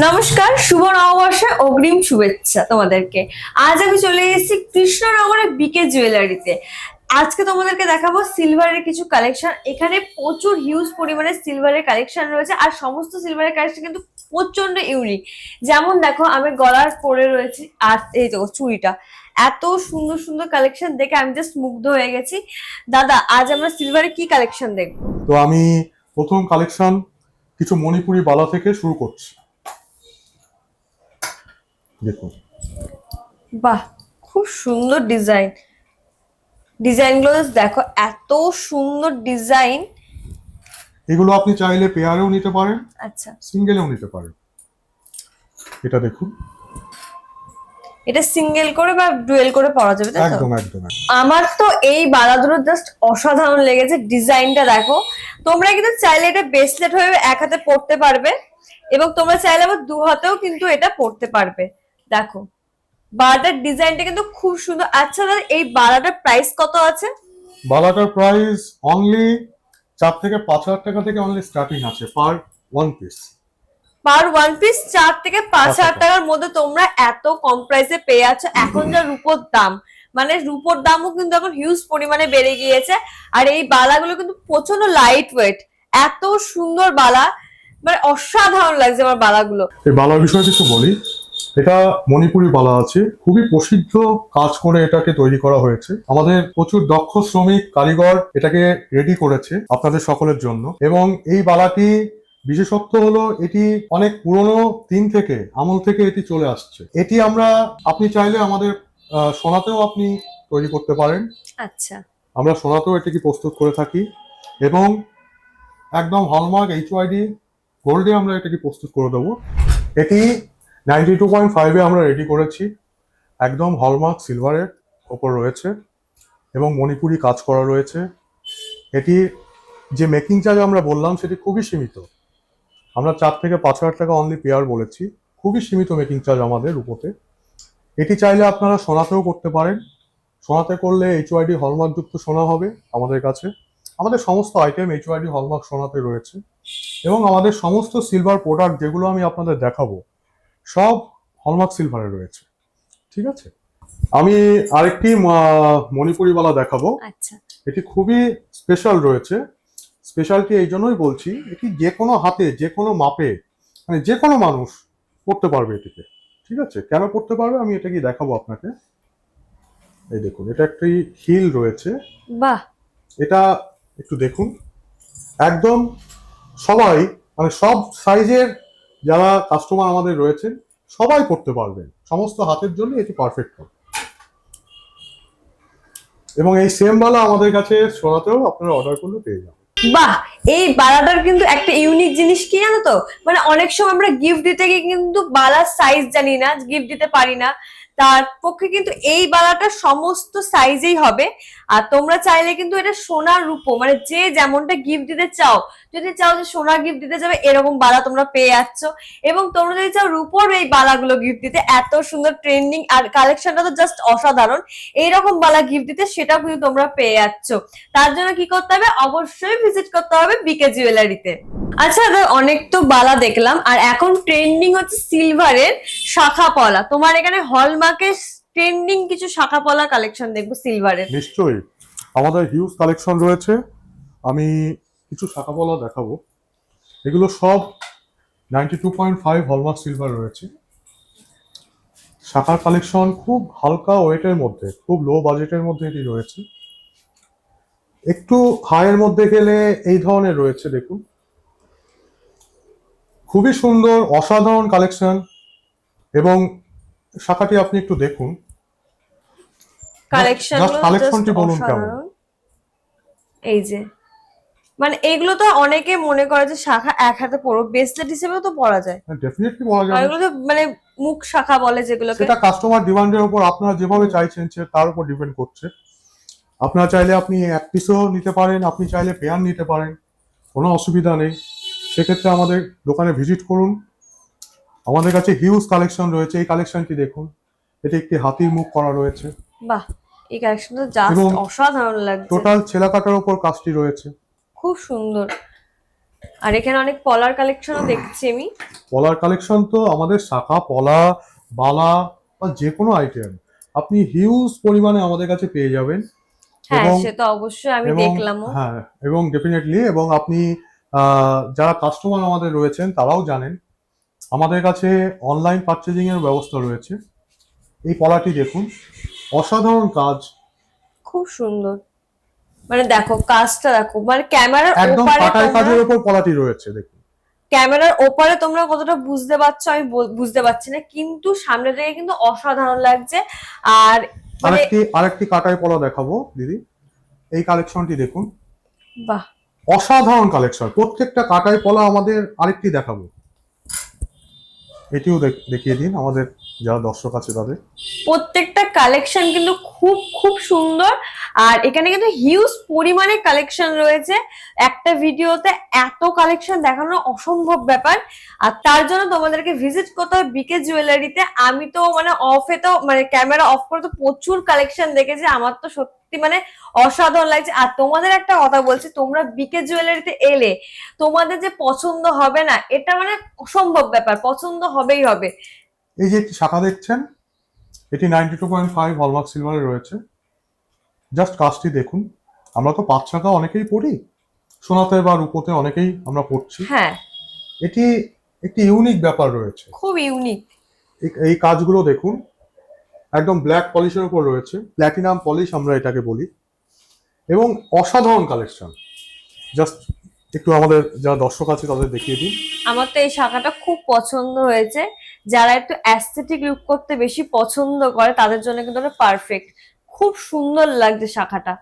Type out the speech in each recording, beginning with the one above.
নমস্কার, শুভ নববর্ষে অগ্রিম শুভেচ্ছা তোমাদেরকে। আজ আমি চলে এসেছি কৃষ্ণনগরের বিকে জুয়েলারিতে। আজকে তোমাদেরকে দেখাবো সিলভারের কিছু কালেকশন। এখানে প্রচুর হিউজ পরিমাণে সিলভারের কালেকশন রয়েছে, আর সমস্ত সিলভারের কালেকশন কিন্তু প্রচন্ড ইউনিক। যেমন দেখো, আমি গলার পরে রয়েছি, আর এই দেখো চুড়িটা, এত সুন্দর সুন্দর কালেকশন দেখে আমি জাস্ট মুগ্ধ হয়ে গেছি। দাদা, আজ আমরা সিলভারের কি কালেকশন দেখবো? তো আমি প্রথম কালেকশন কিছু মণিপুরি বালা থেকে শুরু করছি। দেখুন, বাহ, খুব সুন্দর ডিজাইন। ডিজাইনগুলো দেখো, এত সুন্দর ডিজাইন। এগুলো আপনি চাইলে পেয়ারেও নিতে পারেন, আচ্ছা, সিঙ্গেলেও নিতে পারেন। এটা দেখুন, এটা সিঙ্গেল করে বা ডুয়েল করে পরা যাবে, তাই তো? একদম একদম। আমার তো এই বালাগুলো জাস্ট অসাধারণ লেগেছে। ডিজাইনটা দেখো, তোমরা কিন্তু চাইলে এটা ব্রেসলেট হয়ে এক হাতে পরতে পারবে, এবং তোমরা চাইলে আবার দু হাতেও কিন্তু এটা পরতে পারবে। দেখো, বালাটার ডিজাইনটা কিন্তু খুব সুন্দর। আচ্ছা দাদা, এই বালাটার প্রাইস কত আছে? বালাটার প্রাইস অনলি 4 থেকে 5,000 টাকা থেকে অনলি স্টার্টিং আছে পার ওয়ান পিস। পার ওয়ান পিস 4 থেকে 5,000 টাকার মধ্যে তোমরা এত কম প্রাইসে পেয়ে যাচ্ছ। এখন যা রূপোর দাম, মানে রূপোর দামও কিন্তু এখন হিউজ পরিমাণে বেড়ে গিয়েছে। আর এই বালাগুলো কিন্তু প্রচন্ড লাইট ওয়েট, এত সুন্দর বালা, মানে অসাধারণ লাগছে আমার বালাগুলো। এই বালার বিষয়ে কিছু বলি। এটা মণিপুরি বালা আছে, খুবই প্রসিদ্ধ কাজ করে এটাকে তৈরি করা হয়েছে। আমাদের প্রচুর দক্ষ শ্রমিক কারিগর এটাকে রেডি করেছে আপনাদের সকলের জন্য। এবং এই বালাটি বিশেষত্ব হলো এটি অনেক পুরনো দিন থেকে আমল থেকে এটি চলে আসছে। এটি আপনি চাইলে আমাদের সোনাতেও আপনি তৈরি করতে পারেন। আচ্ছা, আমরা সোনাতেও এটিকে প্রস্তুত করে থাকি, এবং একদম হলমার্ক HYD গোল্ডে আমরা এটাকে প্রস্তুত করে দেবো। এটি 92.5-এ আমরা রেডি করেছি, একদম হলমার্ক সিলভারের ওপর রয়েছে এবং মণিপুরি কাজ করা রয়েছে। এটি যে মেকিং চার্জ আমরা বললাম সেটি খুবই সীমিত। আমরা 4 থেকে 5,000 টাকা অনলি পেয়ার বলেছি, খুবই সীমিত মেকিং চার্জ আমাদের উপরে। এটি চাইলে আপনারা সোনাতেও করতে পারেন। সোনাতে করলে HYD হলমার্কযুক্ত সোনা হবে আমাদের কাছে। আমাদের সমস্ত আইটেম HYD হলমার্ক সোনাতে রয়েছে, এবং আমাদের সমস্ত সিলভার প্রোডাক্ট যেগুলো আমি আপনাদের দেখাবো সব হলমার্ক সিলভারে রয়েছে। ঠিক আছে, আমি আরেকটি মণিপুরি বালা দেখাবো। আচ্ছা, এটি খুবই স্পেশাল রয়েছে। স্পেশালটি এই জন্যই বলছি, এটি যে কোনো হাতে যে কোনো মাপে, মানে যে কোনো মানুষ পড়তে পারবে এটিকে। ঠিক আছে, কেন পড়তে পারবে আমি এটাকে দেখাবো আপনাকে। এই দেখুন, এটা একটি হিল রয়েছে। বাহ, এটা একটু দেখুন, একদম সবাই, মানে সব সাইজের যারা কাস্টমার আমাদের রয়েছেন সবাই করতে পারবেন। সমস্ত হাতের জন্য এটি পারফেক্ট হবে। এবং এই সেম বালা আমাদের কাছে সোনাতেও আপনারা অর্ডার করলে পেয়ে যাবেন। বাহ। এই বালাটার কিন্তু একটা ইউনিক জিনিস কি জানো তো, মানে অনেক সময় আমরা গিফট দিতে গিয়ে কিন্তু বালার সাইজ জানি না, গিফট দিতে পারি না। তার পক্ষে কিন্তু এই বালাটা সমস্ত সাইজেই হবে। আর তোমরা চাইলে কিন্তু এটা সোনার রূপো, মানে যে যেমনটা গিফট দিতে চাও, যদি চাও যে সোনার গিফট দিতে যাবে, এরকম বালা তোমরা পেয়ে যাচ্ছ। এবং তোমরা যদি চাও রূপোর এই বালাগুলো গিফট দিতে, এত সুন্দর ট্রেন্ডিং আর কালেকশনটা তো জাস্ট অসাধারণ, এইরকম বালা গিফট দিতে সেটাও কিন্তু তোমরা পেয়ে যাচ্ছ। তার জন্য কি করতে হবে? অবশ্যই ভিজিট করতে হবে বিকে জুয়েলারিতে। আচ্ছা, অনেক তো বালা দেখলাম, আর এখন ট্রেন্ডিং হচ্ছে সিলভারের শাখা পলা। তোমার এখানে হলমার্কের ট্রেন্ডিং কিছু শাখা পলা কালেকশন দেখবো সিলভারের। নিশ্চয়ই, আমাদের হিউজ কালেকশন রয়েছে। আমি কিছু শাখা পলা দেখাবো। এগুলো সব 92.5 হলমার্ক সিলভার রয়েছে। শাখার কালেকশন খুব হালকা ওয়েটের মধ্যে, খুব লো বাজেটের মধ্যে এটি রয়েছে। একটু হাইয়ের মধ্যে গেলে এই ধরনের রয়েছে, দেখুন, খুবই সুন্দর অসাধারণ কালেকশন। এবং শাখাটি আপনি একটু দেখুন, কালেকশনটি বলুন কেমন। এই যে, মানে এগুলো তো অনেকে মনে করে যে শাখা এক হাতে পরো, ব্রেসলেট হিসেবেও তো পরা যায়। ডেফিনেটলি বলা আর যাবে, এগুলো তো মানে মুখ শাখা বলে যেগুলোকে। সেটা কাস্টমার ডিমান্ডের উপর, আপনারা যেভাবে চাইছেন তার উপর ডিপেন্ড করছে। আপনারা চাইলে আপনি এক পিসও নিতে পারেন, আপনি চাইলে পেয়ার নিতে পারেন, কোনো অসুবিধা নেই। সেক্ষেত্রে আমাদের দোকানে ভিজিট করুন। আমাদের কাছে হিউজ কালেকশন রয়েছে। এই কালেকশনটি দেখুন, এটি একটি হাতির মুখ করা রয়েছে। বাহ, এই কালেকশনটা জাস্ট অসাধারণ লাগছে। টোটাল ছেলা কাটার উপর কাজটি রয়েছে। খুব সুন্দর। আর এখানে অনেক পলার কালেকশনও দেখছি আমি। পলার কালেকশন তো আমাদের শাখা, পলা, বালা বা যে কোনো আইটেম আপনি হিউজ পরিমাণে আমাদের কাছে পেয়ে যাবেন। হ্যাঁ, এবং সে তো অবশ্যই আমি এবং দেখলামও। হ্যাঁ, এবং ডেফিনেটলি, এবং আপনি যারা কাস্টমার আমাদের রয়েছেন তারাও জানেন আমাদের কাছে অনলাইন পারচেজিং এর ব্যবস্থা রয়েছে। এই পলাটি দেখুন, অসাধারণ কাজ, খুব সুন্দর। মানে দেখো কাজটা দেখো, মানে ক্যামেরার একদম ওপারে কাটাই তোমরা, কাজের উপর পলাটি রয়েছে দেখুন। ক্যামেরার ওপারে তোমরা কতটা বুঝতে পারছো আমি বুঝতে পারছি না, কিন্তু সামনে থেকে কিন্তু অসাধারণ লাগছে। আর মানে আরেকটি কাটাই পলা দেখাবো দিদি, এই কালেকশনটি দেখুন, বাহ, অসাধারণ কালেকশন। প্রত্যেকটা কাটাই পলা আমাদের, আরেকটি দেখাবো, এটিও দেখিয়ে দিন আমাদের যারা দর্শক আছে তাদের। প্রত্যেকটা কালেকশন কিন্তু খুব খুব সুন্দর। আর এখানে কিন্তু হিউজ পরিমাণে কালেকশন রয়েছে, একটা ভিডিওতে এত কালেকশন দেখানো অসম্ভব ব্যাপার। আর তার জন্য তোমাদেরকে ভিজিট করতে হবে বিকে জুয়েলারিতে। আমি তো মানে অফে তো মানে ক্যামেরা অফ করে তো প্রচুর কালেকশন দেখেছি, আমার তো সত্যি মানে অসাধারণ লাগছে। আর তোমাদের একটা কথা বলছি, তোমরা বিকে জুয়েলারিতে এলে তোমাদের যে পছন্দ হবে না এটা মানে অসম্ভব ব্যাপার, পছন্দ হবেই হবে। এই যে একটি শাখা দেখছেন, এটি 92.5 হলমার্ক সিলভারে রয়েছে। জাস্ট কাজটি দেখুন, আমরা তো 5 শাখা অনেকেই পড়ি, সোনাতে বা রূপোতে অনেকেই আমরা পড়ছি। হ্যাঁ, এটি একটি ইউনিক ব্যাপার রয়েছে। খুব ইউনিক। এই কাজগুলো দেখুন, একদম ব্ল্যাক পলিশের উপর রয়েছে, প্ল্যাটিনাম পলিশ আমরা এটাকে বলি, এবং অসাধারণ কালেকশন। জাস্ট একটু আমাদের যারা দর্শক আছে তাদের দেখিয়ে দিন। আমার তো এই শাখাটা খুব পছন্দ হয়েছে, যারা একটু অ্যাস্থেটিক লুক করতে বেশি পছন্দ করে তাদের জন্য কিন্তু পারফেক্ট। খুব সুন্দর লাগছে শাখাটা।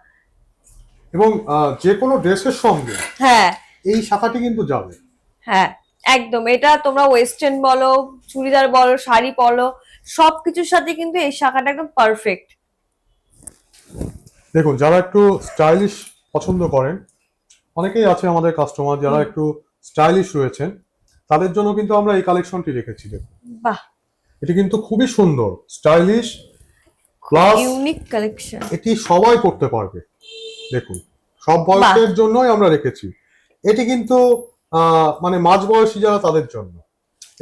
এবং যে কোনো ড্রেসের সঙ্গে হ্যাঁ এই শাখাটি কিন্তু যাবে। হ্যাঁ, একদম। এটা তোমরা ওয়েস্টার্ন বলো, চুড়িদার বলো, শাড়ি বলো, সবকিছুর সাথে কিন্তু এই শাখাটা একদম পারফেক্ট। দেখুন, যারা একটু স্টাইলিশ পছন্দ করেন, অনেকেই আছে আমাদের কাস্টমার যারা একটু স্টাইলিশ রয়েছেন, তাদের জন্য কিন্তু আমরা এই কালেকশনটি রেখেছি। দেখুন, বাহ, এটি কিন্তু খুবই সুন্দর, স্টাইলিশ, প্লাস ইউনিক কালেকশন। এটি সবাই পড়তে পারবে। দেখুন, সব বয়সের জন্যই আমরা রেখেছি। এটি কিন্তু মানে মাঝ বয়সী যারা তাদের জন্য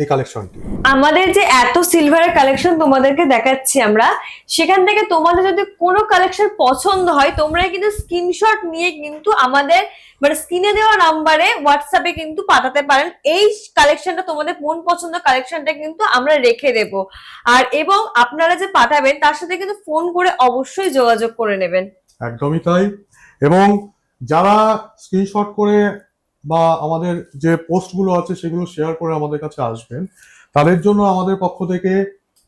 এই কালেকশনটি। আমাদের যে এত সিলভারের কালেকশন তোমাদেরকে দেখাচ্ছি আমরা, সেখান থেকে তোমাদের যদি কোনো কালেকশন পছন্দ হয় তোমরা কিন্তু স্ক্রিনশট নিয়ে কিন্তু আমাদের মানে স্ক্রিনে দেওয়া নাম্বারে হোয়াটসঅ্যাপে কিন্তু পাঠাতে পারেন। এই কালেকশনটা তোমাদের মন পছন্দ কালেকশনটা কিন্তু আমরা রেখে দেব। আর এবং আপনারা যে পাঠাবেন তার সাথে কিন্তু ফোন করে অবশ্যই যোগাযোগ করে নেবেন। একদমই তাই। এবং যারা স্ক্রিনশট করে বা আমাদের যে পোস্টগুলো আছে সেগুলো শেয়ার করে আমাদের কাছে আসবেন, তাদের জন্য আমাদের পক্ষ থেকে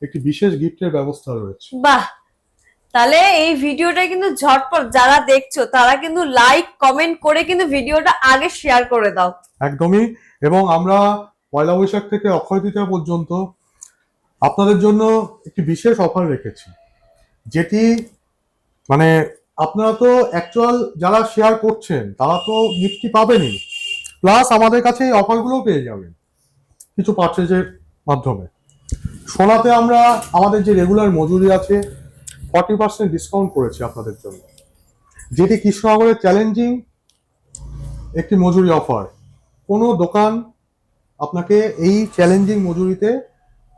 একটি বিশেষ গিফটের ব্যবস্থা রয়েছে। বাহ, তাহলে এই ভিডিওটা কিন্তু ঝটপট যারা দেখছো তারা কিন্তু লাইক কমেন্ট করে কিন্তু ভিডিওটা আগে শেয়ার করে দাও। একদমই। এবং আমরা পয়লা বৈশাখ থেকে অক্ষয় তৃতীয়া পর্যন্ত আপনাদের জন্য একটি বিশেষ অফার রেখেছি, যেটি মানে আপনারা তো অ্যাকচুয়াল যারা শেয়ার করছেন তারা তো গিফটটি পাবেনই, প্লাস আমাদের কাছে এই অফারগুলো পেয়ে যাবেন কিছু পারচেজের মাধ্যমে। সোনাতে আমরা আমাদের যে রেগুলার মজুরি আছে 40% ডিসকাউন্ট করেছি আপনাদের জন্য, যেটি কৃষ্ণনগরের চ্যালেঞ্জিং একটি মজুরি অফার। কোনো দোকান আপনাকে এই চ্যালেঞ্জিং মজুরিতে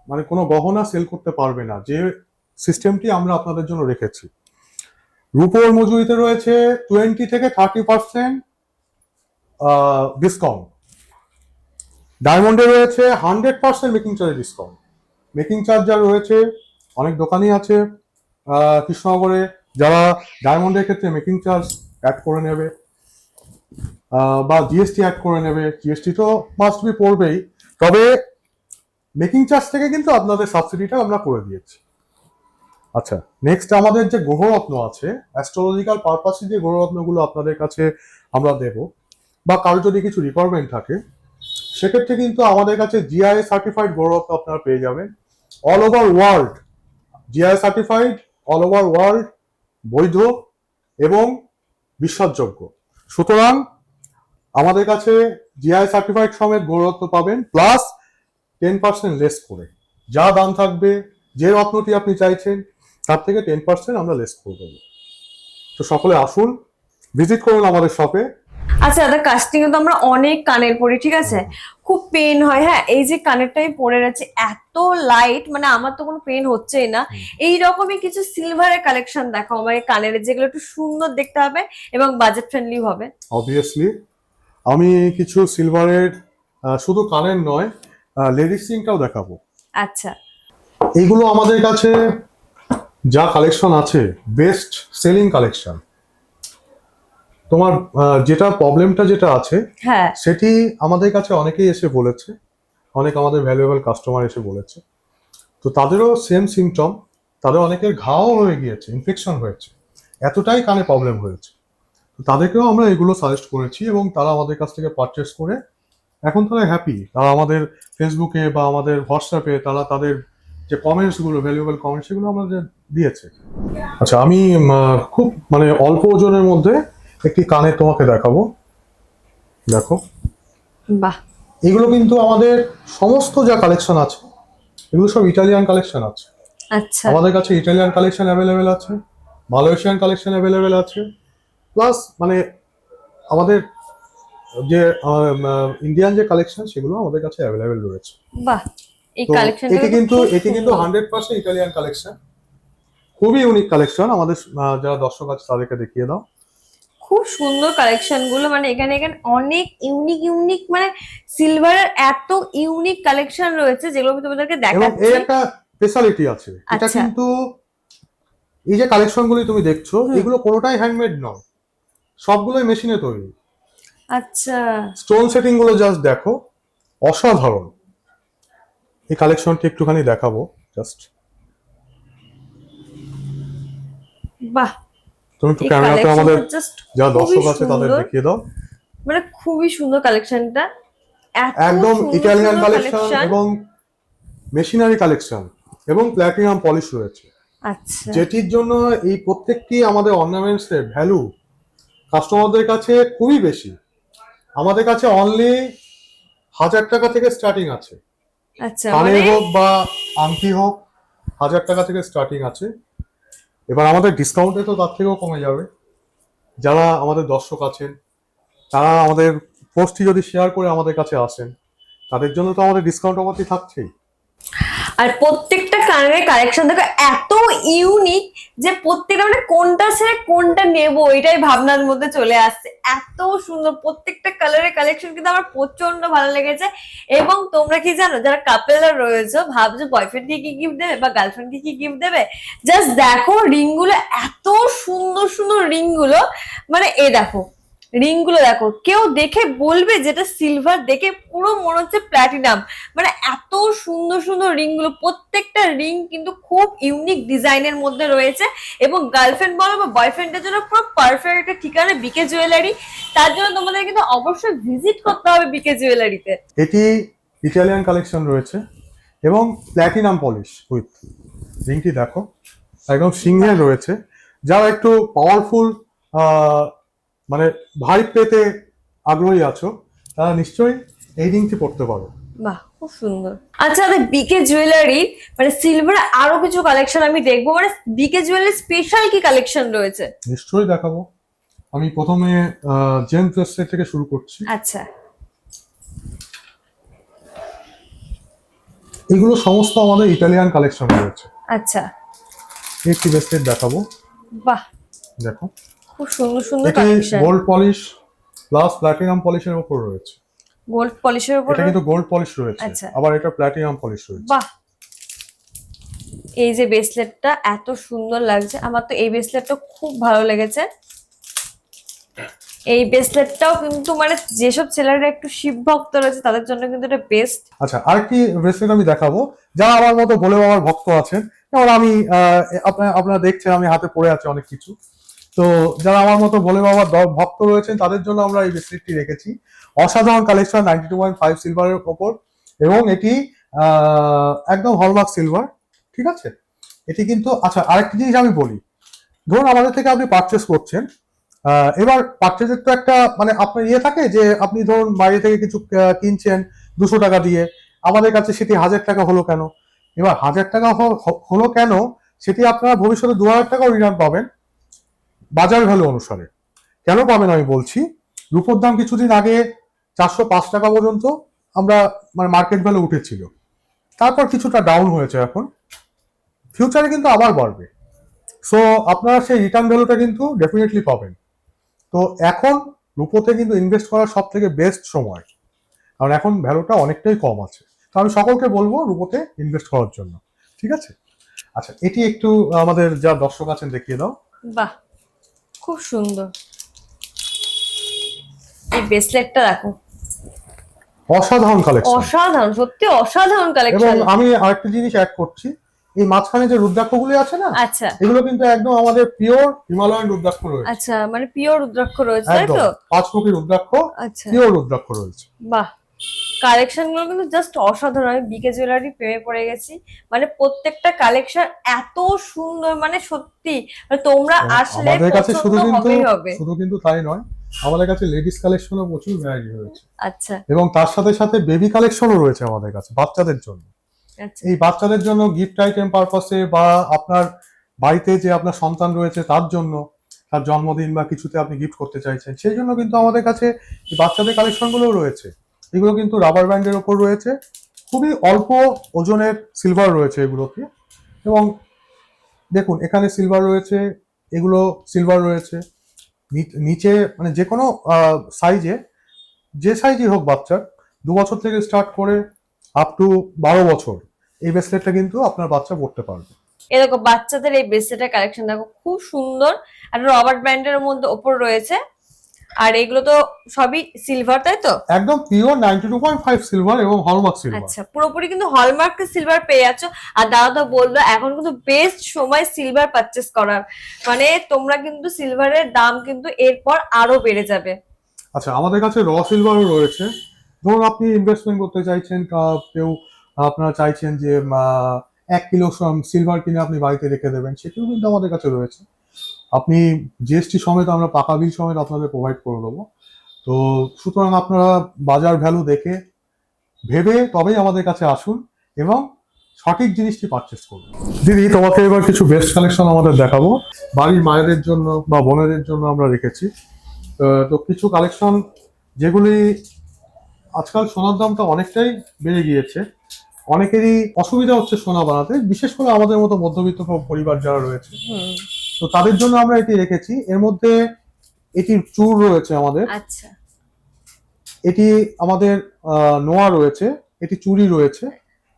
মানে কোনো গহনা সেল করতে পারবে না, যে সিস্টেমটি আমরা আপনাদের জন্য রেখেছি। রূপোর মজুরিতে রয়েছে 20 থেকে 30% ডিসকাউন্ট, ডায়মন্ডে রয়েছে 100% making charge discount. Making charge যা রয়েছে, অনেক দোকানই আছে কৃষ্ণনগরে যারা ডায়মন্ডের ক্ষেত্রে মেকিং চার্জ অ্যাড করে নেবে বা জিএসটি অ্যাড করে নেবে। জিএসটি তো মাস্ট বি পড়বেই, তবে মেকিং চার্জ থেকে কিন্তু আপনাদের সাবসিডিটা আমরা করে দিয়েছি। আচ্ছা, নেক্সট আমাদের যে গ্রহরত্ন আছে, অ্যাস্ট্রোলজিক্যাল পারপাসে যে গ্রহরত্নগুলো আপনাদের কাছে আমরা দেব, বা কারো যদি কিছু রিকোয়ারমেন্ট থাকে সেক্ষেত্রে কিন্তু আমাদের কাছে জিআই সার্টিফাইড গ্রহরত্ন আপনারা পেয়ে যাবেন all over world. GI certified, all over world, বৈধ এবং বিশ্বাসযোগ্য। সুতরাং আমাদের কাছে জিআই সার্টিফাইড সমেত গৌরত্ব পাবেন, প্লাস 10% লেস করে। যা দাম থাকবে, যে রত্নটি আপনি চাইছেন তার থেকে 10% আমরা লেস করে দেবো। তো সকলে আসুন, ভিজিট করুন আমাদের শপে। আচ্ছা দাদা, কাস্টিং তো আমরা অনেক কানের পরি, ঠিক আছে, খুব পেন হয়। হ্যাঁ, এই যে কানেরটা আমি পরে আছি এত লাইট, মানে আমার তো কোনো পেন হচ্ছেই না। এই রকমই কিছু সিলভারের কালেকশন দেখাও আমাকে কানের, যেগুলো একটু সুন্দর দেখতে হবে এবং বাজেট ফ্রেন্ডলি হবে। অবভিয়াসলি আমি কিছু সিলভারের শুধু কানের নয়, লেডিস রিংটাও দেখাবো। আচ্ছা এইগুলো আমাদের কাছে যা কালেকশন আছে, বেস্ট সেলিং কালেকশন। তোমার যেটা প্রবলেমটা যেটা আছে হ্যাঁ সেটি আমাদের কাছে অনেকেই এসে বলেছে, অনেক আমাদের ভ্যালুয়েবল কাস্টমার এসে বলেছে। তো তাদেরও সেম সিমটম, তাদের অনেকের ঘাও হয়ে গিয়েছে, ইনফেকশন হয়েছে, এতটাই কানে প্রবলেম হয়েছে। তো তাদেরকেও আমরা এগুলো সাজেস্ট করেছি এবং তারা আমাদের কাছ থেকে পারচেস করে এখন তারা হ্যাপি। তারা আমাদের ফেসবুকে বা আমাদের হোয়াটসঅ্যাপে তারা তাদের যে কমেন্টসগুলো, ভ্যালুয়েবল কমেন্টস, সেগুলো আমাদের দিয়েছে। আচ্ছা, আমি খুব মানে অল্প ওজনের মধ্যে একটি কানে তোমাকে দেখাবো। দেখো, বাহ, এগুলো কিন্তু আমাদের সমস্ত যা কালেকশন আছে এগুলো সব ইটালিয়ান কালেকশন আছে। আচ্ছা আমাদের কাছে ইটালিয়ান কালেকশন অ্যাভেলেবেল আছে, মালয়েশিয়ান কালেকশন অ্যাভেলেবেল আছে, প্লাস মানে আমাদের যে ইন্ডিয়ান যে কালেকশন সেগুলো আমাদের কাছে অ্যাভেলেবেল রয়েছে। বাহ, এই তো কালেকশনটা এটি কিন্তু 100% ইটালিয়ান কালেকশন, খুবই ইউনিক কালেকশন। আমাদের যারা দর্শক আছে তাদেরকে দেখিয়ে দাও। খুব সুন্দর কালেকশন গুলো, মানে এখানে এখানে অনেক ইউনিক ইউনিক, মানে সিলভারের এত ইউনিক কালেকশন রয়েছে যেগুলো আমি তোমাদেরকে এবং দেখাচ্ছি। এই একটা স্পেশালিটি আছে, এটা আচ্ছা। কিন্তু এই যে কালেকশনগুলি তুমি দেখছো হুম। এগুলো কোনোটাই হ্যান্ডমেড নয়, সবগুলোই মেশিনে তৈরি। আচ্ছা স্টোন সেটিং গুলো জাস্ট দেখো, অসাধারণ। এই কালেকশনটি একটুখানি দেখাবো জাস্ট। বাহ, তুমি একটু এই ক্যামেরাতে আমাদের কালেকশনটা জাস্ট যারা খুবই দর্শক আছে তাদের সুন্দর, দেখিয়ে দাও। মানে খুবই সুন্দর কালেকশনটা, এত একদম সুন্দর ইটালিয়ান সুন্দর কালেকশন কালেকশন। এবং মেশিনারি কালেকশন এবং প্ল্যাটিনাম পলিশ রয়েছে, আচ্ছা যেটির জন্য এই প্রত্যেকটি আমাদের অর্নামেন্টস এর ভ্যালু কাস্টমারদের কাছে খুবই বেশি। আমাদের কাছে অনলি 1000 টাকা থেকে স্টার্টিং আছে, আচ্ছা, কানের মানে হোক বা আংটি হোক, 1000 টাকা থেকে স্টার্টিং আছে। এবার আমাদের ডিসকাউন্টে তো তার থেকেও কমে যাবে। যারা আমাদের দর্শক আছেন তারা আমাদের পোস্টটি যদি শেয়ার করে আমাদের কাছে আসেন, তাদের জন্য তো আমাদের ডিসকাউন্ট অবশ্যই থাকছেই। আর প্রত্যেকটা কালারের কালেকশন দেখো এত ইউনিক যে প্রত্যেকটা, মানে কোনটা ছেড়ে কোনটা নেব এটাই ভাবনার মধ্যে চলে আসছে। এত সুন্দর প্রত্যেকটা কালারের কালেকশন, কিন্তু আমার প্রচন্ড ভালো লেগেছে। এবং তোমরা কি জানো, যারা কাপেলরা রয়েছে ভাবছো বয়ফ্রেন্ডকে কি গিফট দেবে বা গার্লফ্রেন্ডকে কি গিফট দেবে, জাস্ট দেখো রিং গুলো, এত সুন্দর সুন্দর রিং গুলো, মানে এ দেখো রিং গুলো দেখো, কেউ দেখে বলবে যেটা সিলভার, দেখে পুরো মনে হচ্ছে প্ল্যাটিনাম। মানে এত সুন্দর সুন্দর রিং গুলো, প্রত্যেকটা রিং কিন্তু খুব ইউনিক ডিজাইনের মধ্যে রয়েছে। এবং গার্লফ্রেন্ড বলো বা বয়ফ্রেন্ডের জন্য পুরো পারফেক্ট একটা ঠিকানা বিকে জুয়েলারি। তার জন্য তোমাদের কিন্তু অবশ্যই ভিজিট করতে হবে বিকে জুয়েলারিতে। এটি ইটালিয়ান কালেকশন রয়েছে এবং প্ল্যাটিনাম পলিশ উইথ রিংটি দেখো একদম সিংহের রয়েছে। যারা একটু পাওয়ারফুল মানে ভারী পেতে আগ্রহী আছো তারা নিশ্চয়ই এই রিংটি পড়তে পারো। বাহ, খুব সুন্দর। আচ্ছা, বিকে জুয়েলারি মানে সিলভার আরো কিছু কালেকশন আমি দেখবো, মানে বিকে জুয়েলারি স্পেশাল কি কালেকশন রয়েছে? নিশ্চয়ই দেখাবো। আমি প্রথমে জেমস ব্রেসলেট থেকে শুরু করছি। আচ্ছা এগুলো সমস্ত আমাদের ইটালিয়ান কালেকশন রয়েছে। আচ্ছা, একটি ব্রেসলেট দেখাবো, বাহ, দেখো খুব সুন্দর সুন্দর এটি collection. Gold polish plus platinum পলিশের উপর রয়েছে। গোল্ড পলিশের উপর, এটা কিন্তু গোল্ড পলিশ রয়েছে, আচ্ছা। আবার এটা প্ল্যাটিনাম পলিশ রয়েছে। বাহ, এই যে ব্রেসলেটটা এত সুন্দর লাগছে, আমার তো এই ব্রেসলেটটা খুব ভালো লেগেছে। এই ব্রেসলেটটাও কিন্তু মানে যেসব ছেলেরা একটু শিব ভক্ত রয়েছে তাদের জন্য কিন্তু এটা বেস্ট। আচ্ছা, আরেকটি ব্রেসলেট আমি দেখাবো। যারা আমার মতো ভোলে বাবার ভক্ত আছেন, যেমন আমি আপনারা দেখছেন আমি হাতে পড়ে আছে অনেক কিছু। তো যারা আমার মতো ভোলে বাবার ভক্ত রয়েছেন তাদের জন্য আমরা এই ব্রেসলেটটি রেখেছি। অসাধারণ কালেকশন, 92.5 সিলভারের ওপর, এবং এটি একদম হলমার্ক সিলভার, ঠিক আছে। এটি কিন্তু, আচ্ছা আরেকটি জিনিস আমি বলি, ধরুন আমাদের থেকে আপনি পারচেস করছেন, এবার পারচেজের তো একটা মানে আপনার ইয়ে থাকে যে আপনি ধরুন বাইরে থেকে কিছু কিনছেন 200 টাকা দিয়ে, আমাদের কাছে সেটি 1000 টাকা হলো কেন? এবার 1000 টাকা হলো কেন সেটি আপনারা ভবিষ্যতে 2000 টাকাও রিটার্ন পাবেন বাজার ভ্যালু অনুসারে। কেন পাবেন আমি বলছি, রূপোর দাম কিছুদিন আগে 405 টাকা পর্যন্ত আমরা মানে মার্কেট ভ্যালু উঠেছিল, তারপর কিছুটা ডাউন হয়েছে, এখন ফিউচারে কিন্তু আবার বাড়বে। সো আপনারা সেই রিটার্ন ভ্যালুটা কিন্তু ডেফিনেটলি পাবেন। তো এখন রূপোতে কিন্তু ইনভেস্ট করার সব থেকে বেস্ট সময়, কারণ এখন ভ্যালুটা অনেকটাই কম আছে। তো আমি সকলকে বলবো রূপোতে ইনভেস্ট করার জন্য, ঠিক আছে? আচ্ছা, এটি একটু আমাদের যা দর্শক আছেন দেখিয়ে দাও। বাহ, খুব সুন্দর। এই ব্রেসলেটটা দেখো, অসাধারণ কালেকশন, অসাধারণ, সত্যি অসাধারণ এবং কালেকশন। আমি আরেকটা জিনিস অ্যাড করছি, এই মাঝখানে যে রুদ্রাক্ষগুলি আছে না, আচ্ছা এগুলো কিন্তু একদম আমাদের পিওর হিমালয়ান রুদ্রাক্ষ রয়েছে। আচ্ছা, মানে পিওর রুদ্রাক্ষ রয়েছে, তাই একদম তো? 5 মুখী রুদ্রাক্ষ, আচ্ছা, পিওর রুদ্রাক্ষ রয়েছে। বাহ, কালেকশন গুলো কিন্তু জাস্ট অসাধারণ। আমি বিকে জুয়েলারি প্রেমে পড়ে গেছি, মানে প্রত্যেকটা কালেকশন এত সুন্দর, মানে সত্যি মানে তোমরা আসলে আমাদের কাছে পছন্দ হবেই হবে। শুধু কিন্তু তাই নয়, আমাদের কাছে লেডিস কালেকশনও প্রচুর ভ্যারাইটি রয়েছে, আচ্ছা এবং তার সাথে সাথে বেবি কালেকশনও রয়েছে আমাদের কাছে বাচ্চাদের জন্য। আচ্ছা, এই বাচ্চাদের জন্য গিফট আইটেম পারপাসে, বা আপনার বাড়িতে যে আপনার সন্তান রয়েছে তার জন্য, তার জন্মদিন বা কিছুতে আপনি গিফট করতে চাইছেন, সেই জন্য কিন্তু আমাদের কাছে এই বাচ্চাদের কালেকশন গুলোও রয়েছে। এগুলো কিন্তু রাবার ব্যান্ডের ওপর রয়েছে, খুবই অল্প ওজনের সিলভার রয়েছে এগুলোকে। এবং দেখুন এখানে সিলভার রয়েছে, এগুলো সিলভার রয়েছে, নিচে মানে যে কোনো সাইজে, যে সাইজই হোক বাচ্চার, 2 বছর থেকে স্টার্ট করে আপ টু 12 বছর এই ব্রেসলেটটা কিন্তু আপনার বাচ্চা পড়তে পারবে। এই দেখো বাচ্চাদের এই ব্রেসলেটের কালেকশন দেখো, খুব সুন্দর। আর রবার্ট ব্র্যান্ডের মধ্যে ওপর রয়েছে, আর এগুলো তো সবই সিলভার, তাই তো? একদম পিওর 92.5 সিলভার এবং হলমার্ক সিলভার। আচ্ছা, পুরোপুরি কিন্তু হলমার্ক সিলভার পেয়ে যাচ্ছ। আর দাদা তো বললো এখন কিন্তু বেস্ট সময় সিলভার পারচেস করার, মানে তোমরা কিন্তু সিলভারের দাম কিন্তু এরপর আরো বেড়ে যাবে। আচ্ছা, আমাদের কাছে র সিলভারও রয়েছে। ধরুন আপনি ইনভেস্টমেন্ট করতে চাইছেন, কেউ আপনারা চাইছেন যে 1 কিলো সিলভার কিনে আপনি বাড়িতে রেখে দেবেন, সেটিও কিন্তু আমাদের কাছে রয়েছে। আপনি জিএসটি সমেত আমরা পাকা বিল সমেত আপনাদের প্রোভাইড করে দেবো। তো সুতরাং আপনারা বাজার ভ্যালু দেখে ভেবে তবেই আমাদের কাছে আসুন এবং সঠিক জিনিসটি পারচেস করুন। দিদি, তোমাকে এবার কিছু বেস্ট কালেকশন আমাদের দেখাবো। বাড়ির মায়েদের জন্য বা বোনেদের জন্য আমরা রেখেছি। তো কিছু কালেকশন যেগুলি, আজকাল সোনার দামটা অনেকটাই বেড়ে গিয়েছে, অনেকেরই অসুবিধা হচ্ছে সোনা বানাতে, বিশেষ করে আমাদের মতো মধ্যবিত্ত পরিবার যারা রয়েছে, তো তাদের জন্য আমরা এটি রেখেছি। এর মধ্যে এটির চূড় রয়েছে আমাদের, আচ্ছা, এটি আমাদের নোয়া রয়েছে, এটি চুড়ি রয়েছে,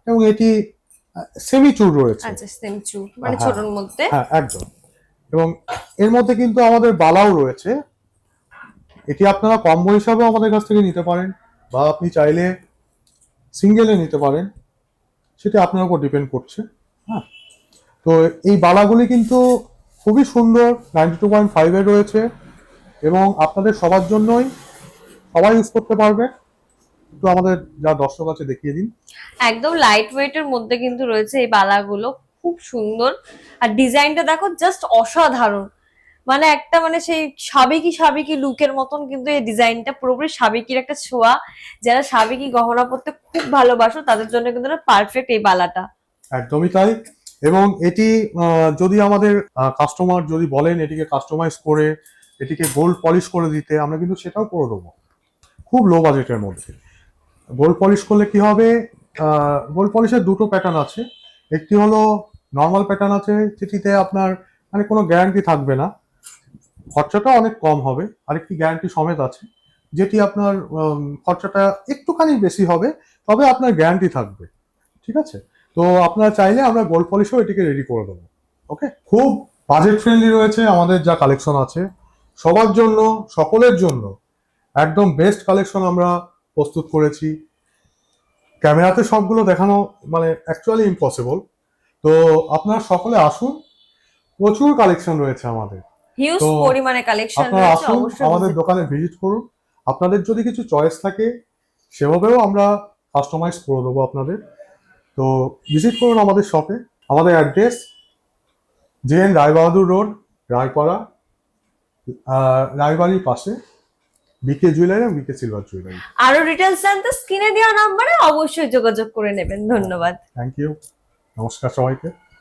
এবং এটি সেমি চূড় রয়েছে। আচ্ছা, সেম চু মানে হ্যাঁ, ছোটর মধ্যে। হ্যাঁ একদম। এবং এর মধ্যে কিন্তু আমাদের বালাও রয়েছে, এটি আপনারা কম্বো হিসাবেও আমাদের কাছ থেকে নিতে পারেন, বা আপনি চাইলে সিঙ্গেলে নিতে পারেন, সেটা আপনার উপর ডিপেন্ড করছে। হ্যাঁ, তো এই বালাগুলি কিন্তু খুবই সুন্দর, 92.5 এর রয়েছে, এবং আপনাদের সবার জন্যই, সবাই ইউজ করতে পারবে। তো আমাদের যা দর্শক আছে দেখিয়ে দিন। একদম লাইট ওয়েটের মধ্যে কিন্তু রয়েছে এই বালাগুলো, খুব সুন্দর। আর ডিজাইনটা দেখো জাস্ট অসাধারণ, মানে একটা মানে সেই সাবেকি সাবেকি লুকের মতন কিন্তু এই ডিজাইনটা, পুরোপুরি সাবেকির একটা ছোঁয়া। যারা সাবেকি গহনা পরতে খুব ভালোবাসো তাদের জন্য কিন্তু পারফেক্ট এই বালাটা। একদমই তাই। এবং এটি যদি আমাদের কাস্টমার যদি বলেন এটিকে কাস্টমাইজ করে, এটিকে গোল্ড পলিশ করে দিতে, আমরা কিন্তু সেটাও করে দেবো খুব লো বাজেটের মধ্যে। গোল্ড পলিশ করলে কি হবে, গোল্ড পলিশের দুটো প্যাটার্ন আছে। একটি হলো নর্মাল প্যাটার্ন আছে, যেটিতে আপনার মানে কোনো গ্যারান্টি থাকবে না, খরচাটা অনেক কম হবে। আরেকটি গ্যারান্টি সমেত আছে, যেটি আপনার খরচাটা একটুখানি বেশি হবে, তবে আপনার গ্যারান্টি থাকবে। ঠিক আছে? তো আপনারা চাইলে আমরা গোল্ড পলিশও এটিকে রেডি করে দেবো। ওকে, খুব বাজেট ফ্রেন্ডলি রয়েছে আমাদের যা কালেকশন আছে, সবার জন্য, সকলের জন্য একদম বেস্ট কালেকশন আমরা প্রস্তুত করেছি। ক্যামেরাতে সবগুলো দেখানো মানে অ্যাকচুয়ালি ইম্পসিবল। তো আপনারা সকলে আসুন, প্রচুর কালেকশন রয়েছে আমাদের, হিউজ তো পরিমাণে কালেকশন আপনারা রয়েছে, আসুন অবশ্যই আমাদের visit দোকানে করুন। ভিজিট করুন। আপনাদের যদি কিছু চয়েস থাকে সেভাবেও আমরা কাস্টমাইজ করে দেবো আপনাদের। তো ভিজিট করুন আমাদের শপে। আমাদের অ্যাড্রেস জেএন রায়বাহাদুর রোড, রায়পাড়া, রায়বাড়ির পাশে, বিকে জুয়েলারি এবং বিকে সিলভার জুয়েলারি। আরো ডিটেলস জানতে স্ক্রিনে দেওয়া নাম্বারে অবশ্যই যোগাযোগ করে নেবেন। ধন্যবাদ। থ্যাংক ইউ, নমস্কার সবাইকে।